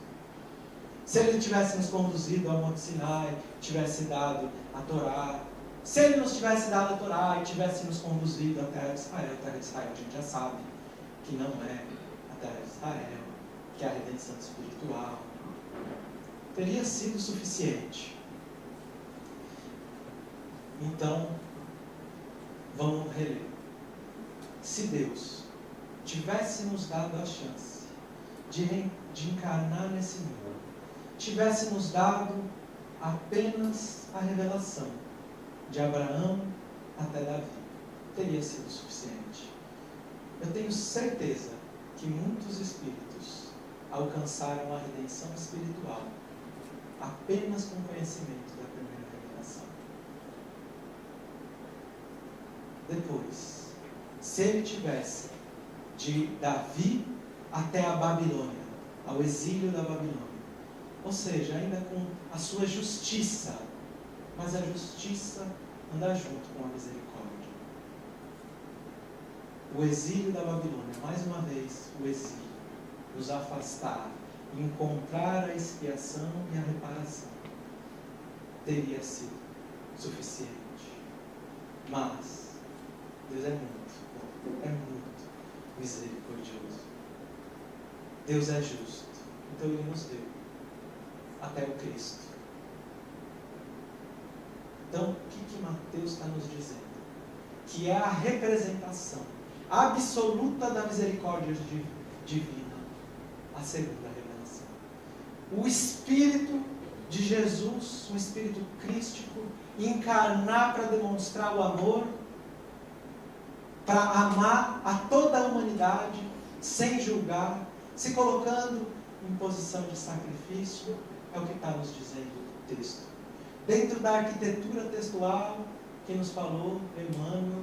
Se ele tivesse nos conduzido ao Monte Sinai, tivesse dado a Torá, se ele nos tivesse dado a Torá e tivesse nos conduzido à terra de Israel, a terra de Israel a gente já sabe que não é a terra de Israel, que é a redenção espiritual, teria sido suficiente. Então, vamos reler. Se Deus tivesse nos dado a chance de encarnar nesse mundo, tivesse nos dado apenas a revelação de Abraão até Davi, teria sido suficiente. Eu tenho certeza que muitos espíritos alcançaram a redenção espiritual apenas com conhecimento da primeira revelação. Depois, se ele tivesse de Davi até a Babilônia, ao exílio da Babilônia, ou seja, ainda com a sua justiça, mas a justiça anda junto com a misericórdia. O exílio da Babilônia, mais uma vez, o exílio, nos afastar, encontrar a expiação e a reparação, teria sido suficiente. Mas Deus é muito misericordioso. Deus é justo. Então Ele nos deu até o Cristo. Então, o que Mateus está nos dizendo? Que é a representação absoluta da misericórdia divina, a segunda revelação. O Espírito de Jesus, um Espírito crístico, encarnar para demonstrar o amor, para amar a toda a humanidade, sem julgar, se colocando em posição de sacrifício, é o que está nos dizendo o texto. Dentro da arquitetura textual que nos falou Emmanuel,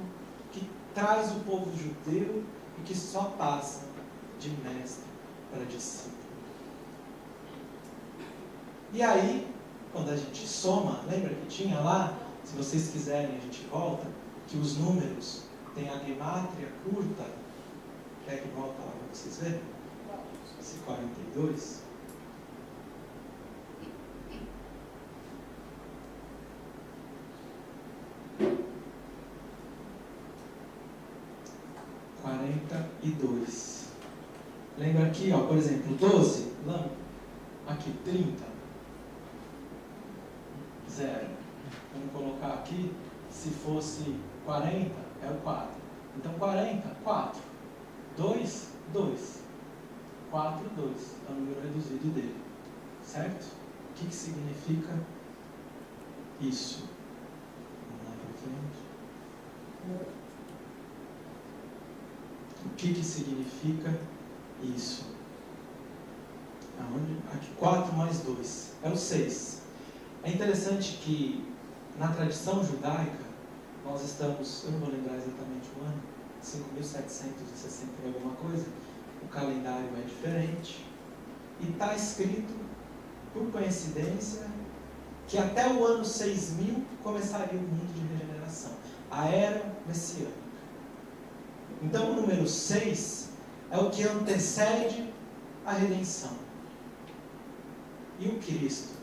que traz o povo judeu e que só passa de mestre para discípulo. E aí, quando a gente soma, lembra que tinha lá, se vocês quiserem a gente volta, que os números tem a gemátria curta, quer que volta lá para vocês verem? Esse 42. Lembra aqui, ó, por exemplo, 12, aqui 30, 0. Vamos colocar aqui, se fosse 40, é o 4. Então 40, 4. 2, 2. 4, 2. É o número reduzido dele. Certo? O que significa isso? Vamos lá para frente. O que significa isso? Aonde? Aqui, 4 mais 2. É o 6. É interessante que na tradição judaica, nós estamos, eu não vou lembrar exatamente o ano, 5.760 e alguma coisa, o calendário é diferente, e está escrito, por coincidência, que até o ano 6000 começaria o mundo de regeneração, a era messiânica. Então o número 6 é o que antecede a redenção. E o Cristo,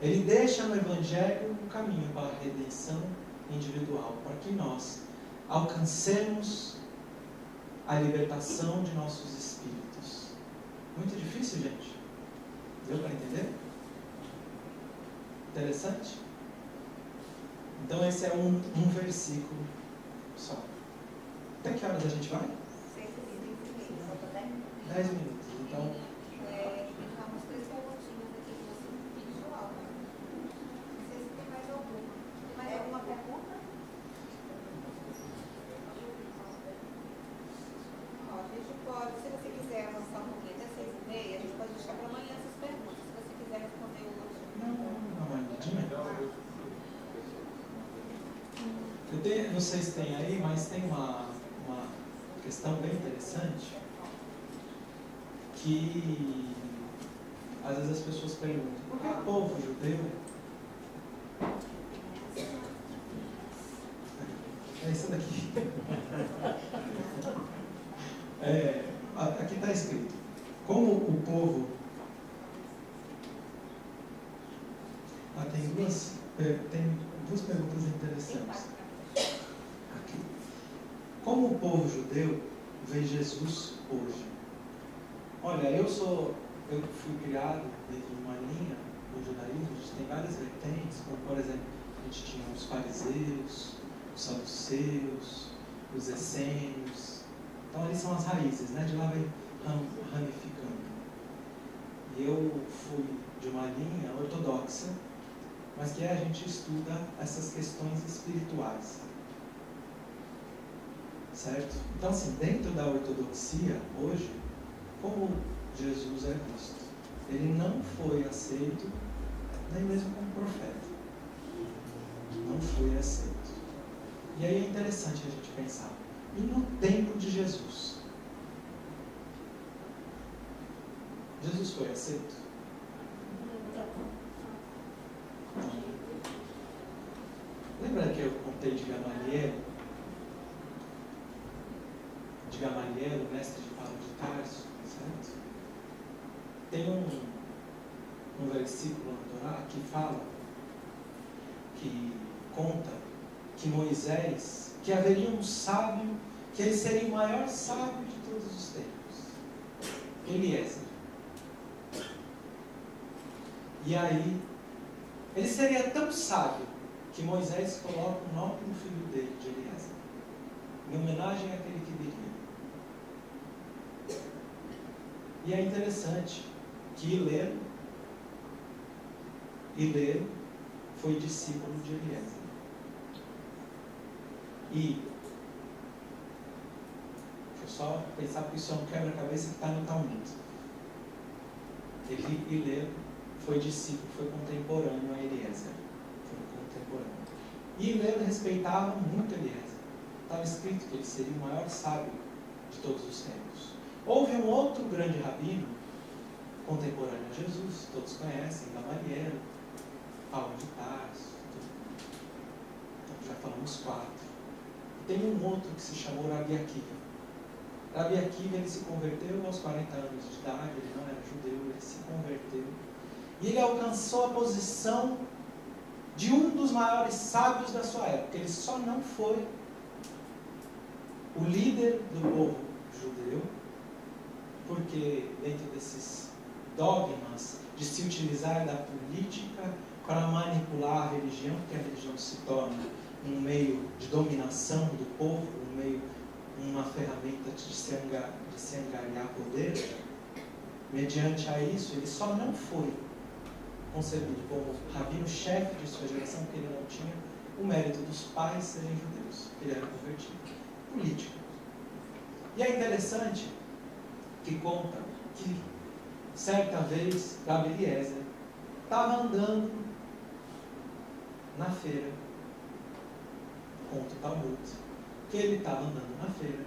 ele deixa no Evangelho um caminho para a redenção individual, para que nós alcancemos a libertação de nossos espíritos. Muito difícil, gente? Deu para entender? Interessante? Então esse é um versículo só. Até que horas a gente vai? 10 minutos. Então, umas 3 perguntinhas aqui que você pediu algo. Não sei se tem mais alguma. Tem mais alguma pergunta? Ó, a gente pode, se você quiser avançar um pouquinho até 6h30, a gente pode deixar para amanhã essas perguntas. Se você quiser responder hoje. não sei se tem aí, mas tem uma questão bem interessante, que às vezes as pessoas perguntam, por que o povo judeu daqui. Aqui está escrito, como o povo... tem duas perguntas interessantes. Aqui. Como o povo judeu vê Jesus hoje? Olha, eu fui criado dentro de uma linha do judaísmo, a gente tem várias vertentes, como por exemplo, a gente tinha os fariseus, os saduceus, os essênios. Então ali são as raízes, né? De lá vem ramificando. E eu fui de uma linha ortodoxa, mas que a gente estuda essas questões espirituais. Certo? Então assim, dentro da ortodoxia, hoje, como Jesus é visto? Ele não foi aceito, nem mesmo como profeta. Não foi aceito. E aí é interessante a gente pensar. E no tempo de Jesus? Jesus foi aceito? Não. Lembra que eu contei de Gamaliel? De Gamaliel, o mestre de Paulo de Tarso, certo? Tem um versículo na Torá que fala, que conta que Moisés, que haveria um sábio, que ele seria o maior sábio de todos os tempos. Eliezer. E aí, ele seria tão sábio que Moisés coloca o nome do filho dele, de Eliezer, em homenagem àquele que viria. E é interessante que Hilero foi discípulo de Eliezer. E deixa eu só pensar, porque isso é um quebra-cabeça que está no Talmud. Hilero foi discípulo, foi contemporâneo a Eliezer. Foi contemporâneo. E Hilero respeitava muito Eliezer. Estava escrito que ele seria o maior sábio de todos os tempos. Houve um outro grande rabino, contemporâneo a Jesus, todos conhecem, Gamaliel, Paulo de Tarso, então já falamos 4. E tem um outro que se chamou Rabi Akiva. Rabi Akiva, ele se converteu aos 40 anos de idade, ele não era judeu, ele se converteu. E ele alcançou a posição de um dos maiores sábios da sua época. Ele só não foi o líder do povo judeu, porque dentro desses dogmas de se utilizar da política para manipular a religião, porque a religião se torna um meio de dominação do povo, uma ferramenta de se angariar poder, mediante a isso, ele só não foi concebido como rabino-chefe de sua geração, porque ele não tinha o mérito dos pais serem judeus, ele era convertido. Político. E é interessante que conta que certa vez Rabi Eliezer estava andando na feira, conta o Talmud, que ele estava andando na feira,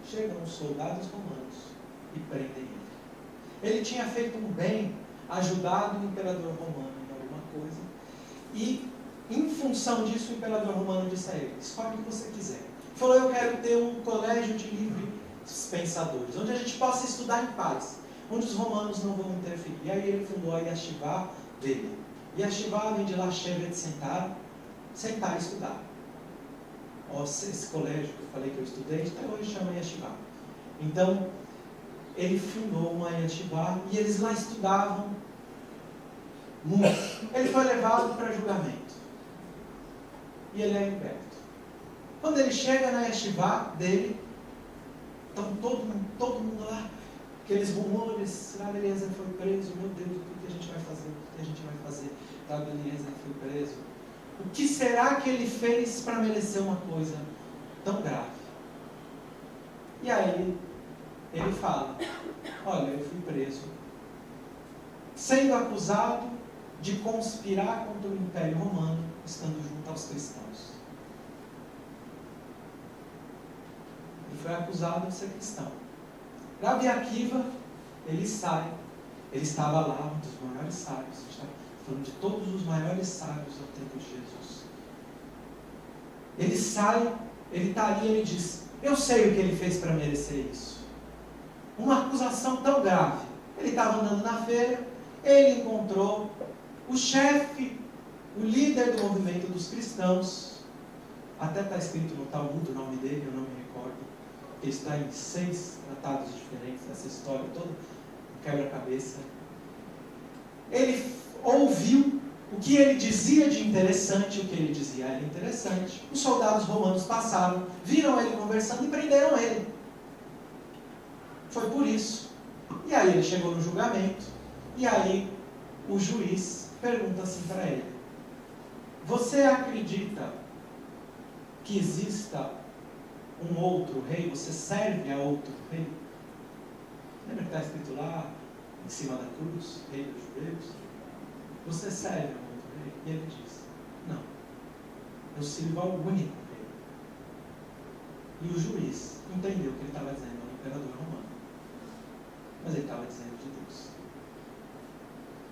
chegam os soldados romanos e prendem ele. Ele tinha feito um bem, ajudado o imperador romano em alguma coisa, e em função disso o imperador romano disse a ele: escolhe o que você quiser. Ele falou: eu quero ter um colégio de livres pensadores, onde a gente possa estudar em paz, onde os romanos não vão interferir. E aí ele fundou a Yeshivá dele. Yeshivá vem de lá, Shevet, sentar e estudar. Esse colégio que eu falei que eu estudei, até hoje chama Yeshivá. Então, ele fundou uma Yeshivá e eles lá estudavam muito. Ele foi levado para julgamento. E ele é liberto. Quando ele chega na Yeshivá dele, então todo mundo lá, aqueles rumores: Rabi Eliezer foi preso, meu Deus, o que a gente vai fazer? O que a gente vai fazer? Rabi Eliezer foi preso. O que será que ele fez para merecer uma coisa tão grave? E aí ele fala: olha, eu fui preso, sendo acusado de conspirar contra o Império Romano, estando junto aos cristãos. Ele foi acusado de ser cristão. Rabi Akiva, ele sai, ele estava lá, um dos maiores sábios, a gente está falando de todos os maiores sábios ao tempo de Jesus. Ele sai ele está ali e ele diz, eu sei o que ele fez para merecer isso. Uma acusação tão grave. Ele estava andando na feira, ele encontrou o chefe, o líder do movimento dos cristãos, até está escrito no Talmud o nome dele, eu não me recordo, que está em 6 tratados diferentes, essa história toda, um quebra-cabeça. Ele ouviu o que ele dizia de interessante, o que ele dizia era interessante. Os soldados romanos passaram, viram ele conversando e prenderam ele. Foi por isso. E aí ele chegou no julgamento, e aí o juiz pergunta assim para ele, você acredita que exista um outro rei? Você serve a outro rei? Lembra que está escrito lá, em cima da cruz, rei dos judeus? Você serve a outro rei? E ele diz, não, eu sirvo ao único rei. E o juiz entendeu que ele estava dizendo ao imperador romano, mas ele estava dizendo de Deus.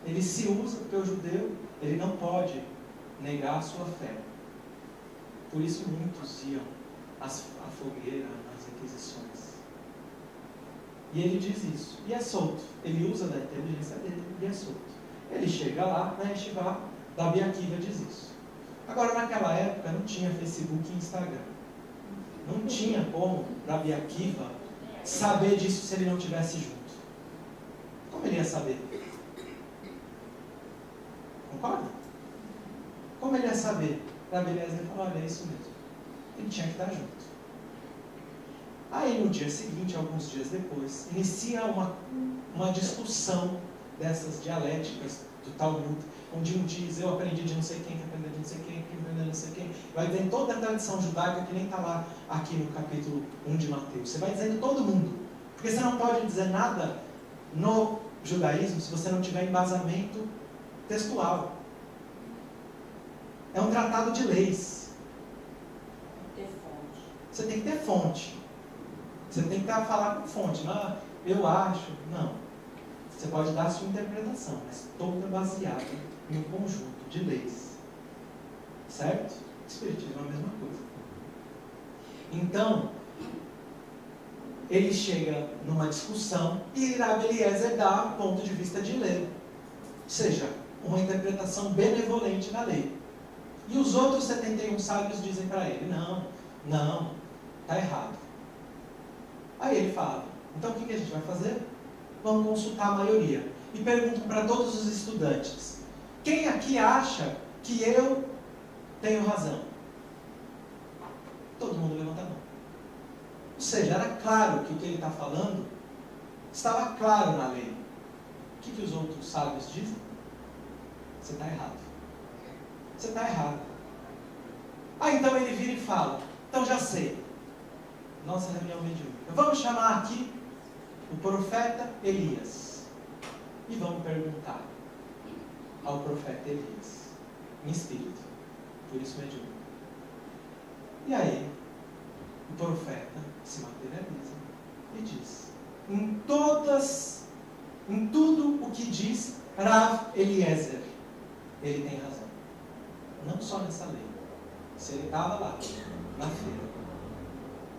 Ele se usa, porque o judeu, ele não pode negar a sua fé. Por isso muitos iam à fogueira, nas requisições. E ele diz isso. E é solto. Ele usa da inteligência dele e é solto. Ele chega lá, na Yeshiva, Rabi Akiva diz isso. Agora, naquela época, não tinha Facebook e Instagram. Não tinha como Rabi Akiva saber disso se ele não estivesse junto. Como ele ia saber? Concorda? Como ele ia saber? Rabi Eliezer falou, olha, é isso mesmo. Ele tinha que estar junto. Aí no dia seguinte, alguns dias depois, inicia uma discussão dessas dialéticas do Talmud, onde um diz, eu aprendi de não sei quem, que aprendeu de não sei quem, que aprendeu de não sei quem. Vai dizendo toda a tradição judaica que nem está lá aqui no capítulo 1 de Mateus. Você vai dizendo todo mundo. Porque você não pode dizer nada no judaísmo se você não tiver embasamento textual. É um tratado de leis. Ter fonte. Você tem que ter fonte. Você tem que falar com fonte. Não, eu acho. Não. Você pode dar a sua interpretação, mas toda baseada em um conjunto de leis. Certo? Espiritismo é a mesma coisa. Então, ele chega numa discussão e Rabi Eliezer dá um ponto de vista de lei. Ou seja, uma interpretação benevolente da lei. E os outros 71 sábios dizem para ele, não, está errado. Aí ele fala, então o que a gente vai fazer? Vamos consultar a maioria. E perguntam para todos os estudantes, quem aqui acha que eu tenho razão? Todo mundo levanta a mão. Ou seja, era claro que o que ele está falando estava claro na lei. O que os outros sábios dizem? Você está errado. Você está errado. Então ele vira e fala, então já sei. Nossa reunião mediúnica. Vamos chamar aqui o profeta Elias. E vamos perguntar ao profeta Elias. Em espírito. Por isso mediúnico. E aí, o profeta se materializa e diz, em tudo o que diz Rav Eliezer, ele tem razão. Não só nessa lei. Se ele estava lá, na feira,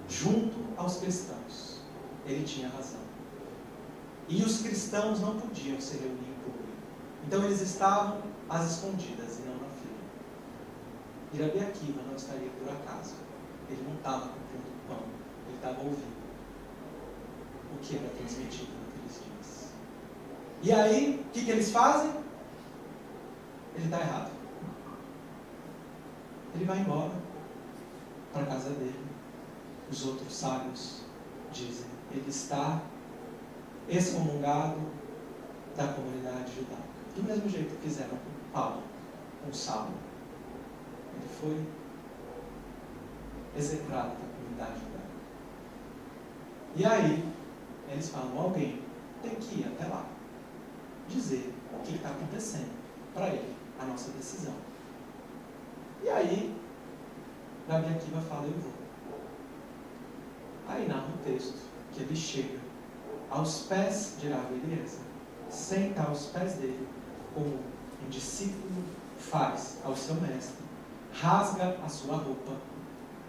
junto aos cristãos, ele tinha razão. E os cristãos não podiam se reunir em público. Então eles estavam às escondidas e não na feira. E Rabi Akiva não estaria por acaso. Ele não estava comprando pão, ele estava ouvindo o que era transmitido naqueles dias. E aí, o que eles fazem? Ele está errado. Ele vai embora para a casa dele. Os outros sábios dizem, ele está excomungado da comunidade judaica. Do mesmo jeito que fizeram com Paulo, com Saulo. Ele foi execrado da comunidade judaica. E aí, eles falam, alguém tem que ir até lá, dizer o que está acontecendo para ele, a nossa decisão. E aí, Rabi Akiva fala, eu vou. Aí narra o texto, que ele chega aos pés de Rabi Eliezer, senta aos pés dele, como um discípulo faz ao seu mestre, rasga a sua roupa,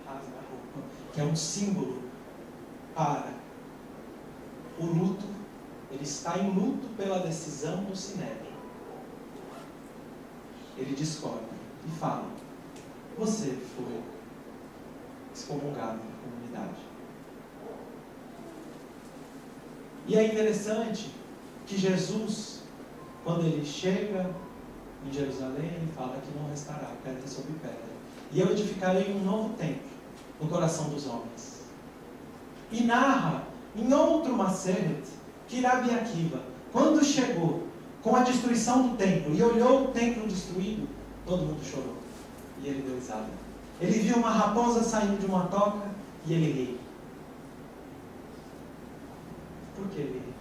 rasga a roupa, que é um símbolo para o luto. Ele está em luto pela decisão do Sinédrio. Ele discorda e fala: você foi excomungado da comunidade. E é interessante que Jesus, quando ele chega em Jerusalém, ele fala que não restará pedra sobre pedra. E eu edificarei um novo templo no coração dos homens. E narra em outro Maseret que Rabi Akiva, quando chegou com a destruição do templo e olhou o templo destruído, todo mundo chorou. E ele deu risada. Ele viu uma raposa saindo de uma toca e ele riu. Por que ele riu?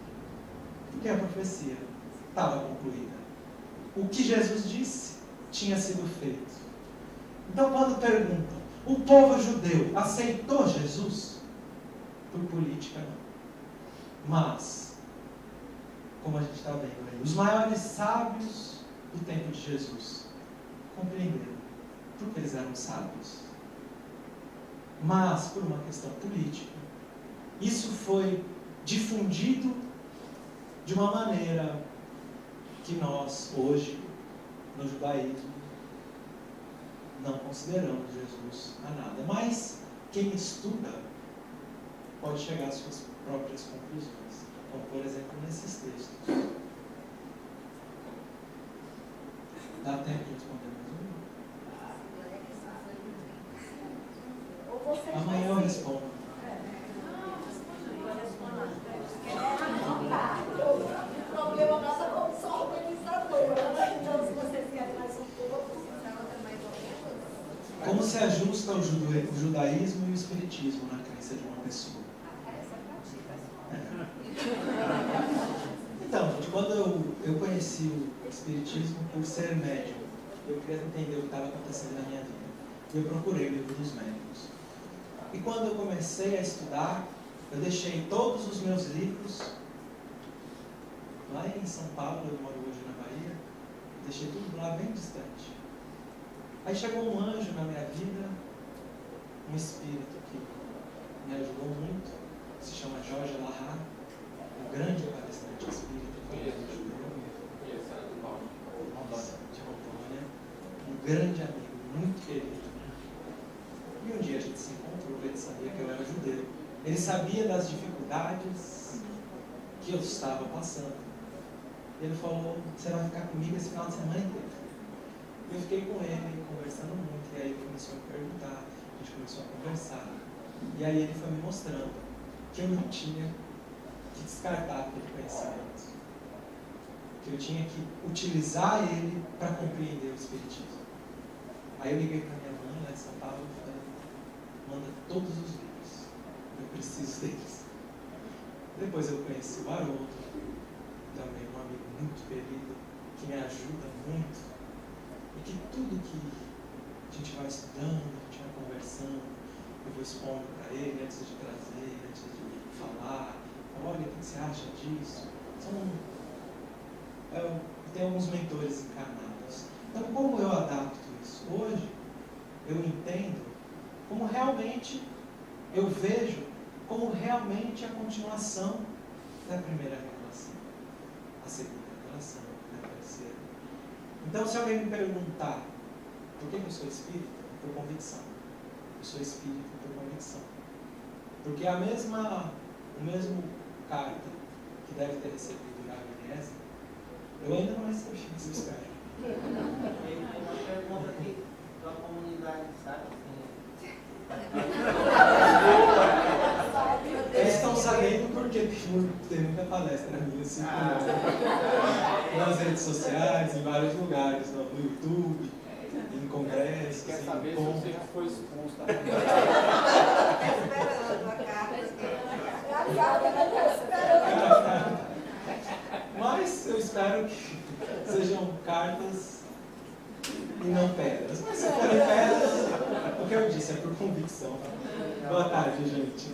Porque a profecia estava concluída. O que Jesus disse tinha sido feito. Então, quando perguntam, o povo judeu aceitou Jesus? Por política, não. Mas, como a gente está vendo aí, os maiores sábios do tempo de Jesus compreenderam porque eles eram sábios. Mas, por uma questão política, isso foi difundido de uma maneira que nós, hoje, no judaísmo, não consideramos Jesus a nada. Mas, quem estuda pode chegar às suas próprias conclusões. Como, por exemplo, nesses textos. Dá tempo de responder mais um? Amanhã eu respondo. O problema nossa comissão organizadora. Então, se vocês querem mais um pouco, como se ajusta o judaísmo e o espiritismo na crença de uma pessoa? Então, gente, quando eu conheci o espiritismo por ser médium, eu queria entender o que estava acontecendo na minha vida. E eu procurei o livro dos médicos. E quando eu comecei a estudar, eu deixei todos os meus livros lá em São Paulo, eu moro hoje na Bahia, deixei tudo lá bem distante. Aí chegou um anjo na minha vida, um espírito que me ajudou muito, que se chama Jorge Lahar, um grande palestrante espírita, de Rondônia, um grande amigo, muito querido. E um dia a gente se encontrou, ele sabia que eu era judeu. Ele sabia das dificuldades que eu estava passando. Ele falou: você vai ficar comigo esse final de semana inteiro. Eu fiquei com ele, conversando muito, e aí ele começou a me perguntar, a gente começou a conversar. E aí ele foi me mostrando que eu não tinha que descartar aquele conhecimento. Que eu tinha que utilizar ele para compreender o Espiritismo. Aí eu liguei para minha mãe lá em São Paulo e falei: manda todos os livros, eu preciso deles. Depois eu conheci o Haroldo, também um amigo muito querido, que me ajuda muito. E que tudo que a gente vai estudando, a gente vai conversando, eu vou expondo para ele antes de trazer, antes de falar. Olha, o que você acha disso? Eu tenho alguns mentores encarnados. Então, como eu adapto isso? Hoje, eu entendo como realmente, eu vejo como realmente a continuação da primeira revelação, a segunda revelação, a terceira. Então, se alguém me perguntar por que eu sou espírita, por convicção. Eu sou espírita por convicção. Porque o mesmo carta que deve ter recebido o Rabi, eu ainda não recebi, mas eu espero. Uma pergunta aqui da comunidade, sabe? Eles estão sabendo porque tem muita palestra minha assim, nas redes sociais, em vários lugares, no YouTube, em congressos. Quer saber se você foi expulso da esperando a carta. Mas eu espero que sejam cartas e não pedras. Mas se forem pedras, o que eu disse é por convicção. Boa tarde, gente.